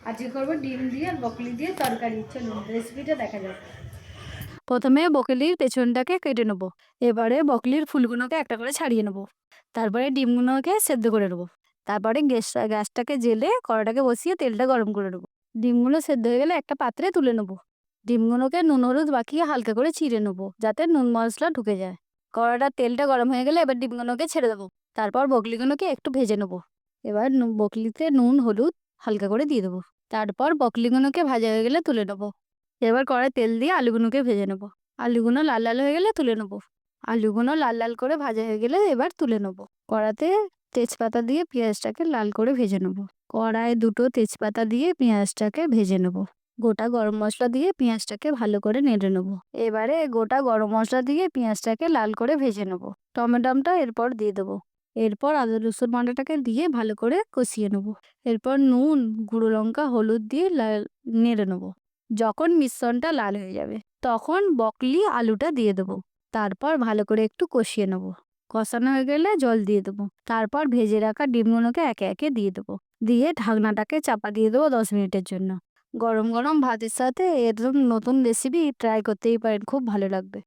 আজকে করবো ডিম দিয়ে আর বকলি দিয়ে তরকারি। চলুন রেসিপিটা দেখা যাক। প্রথমে বকলির পেছনটাকে কেটে নেবো। এবারে বকলির ফুলগুলোকে একটা করে ছাড়িয়ে নেবো। তারপরে ডিমগুলোকে সেদ্ধ করে নেবো। তারপরে গ্যাসটাকে জেলে কড়াটাকে বসিয়ে তেলটা গরম করে নেবো। ডিমগুলো সেদ্ধ হয়ে গেলে একটা পাত্রে তুলে নেবো। ডিমগুলোকে নুন হলুদ মাখিয়ে হালকা করে চিড়ে নেবো, যাতে নুন মশলা ঢুকে যায়। কড়াটার তেলটা গরম হয়ে গেলে এবার ডিমগুলোকে ছেড়ে দেবো। তারপর বকলিগুলোকে একটু ভেজে নেবো। এবার বকলিতে নুন হলুদ হালকা করে দিয়ে দেবো। তারপর বকলিগুলোকে ভাজা হয়ে গেলে তুলে নেবো। এবার কড়াই তেল দিয়ে আলুগুলোকে ভেজে নেবো। আলুগুলো লাল লাল হয়ে গেলে তুলে নেবো। আলুগুলো লাল লাল করে ভাজা হয়ে গেলে এবার তুলে নেবো। কড়াতে তেজপাতা দিয়ে পেঁয়াজটাকে লাল করে ভেজে নেবো। কড়ায় দুটো তেজপাতা দিয়ে পেঁয়াজটাকে ভেজে নেবো। গোটা গরম মশলা দিয়ে পেঁয়াজটাকে ভালো করে নেড়ে নেবো। এবারে গোটা গরম মশলা দিয়ে পেঁয়াজটাকে লাল করে ভেজে নেবো। টমেটোটা এরপর দিয়ে দেবো। এরপর আদা রসুন বাটাটাকে দিয়ে ভালো করে কষিয়ে নেবো। এরপর নুন, গুঁড়ো লঙ্কা, হলুদ দিয়ে নেড়ে নেবো। যখন মিশ্রণটা লাল হয়ে যাবে তখন বকলি আলুটা দিয়ে দেবো। তারপর ভালো করে একটু কষিয়ে নেবো। কষানো হয়ে গেলে জল দিয়ে দেবো। তারপর ভেজে রাখা ডিমগুলোকে একে একে দিয়ে দেবো। দিয়ে ঢাকনাটাকে চাপা দিয়ে দেবো 10 মিনিটের জন্য। গরম গরম ভাতের সাথে এরকম নতুন রেসিপি ট্রাই করতেই পারেন, খুব ভালো লাগবে।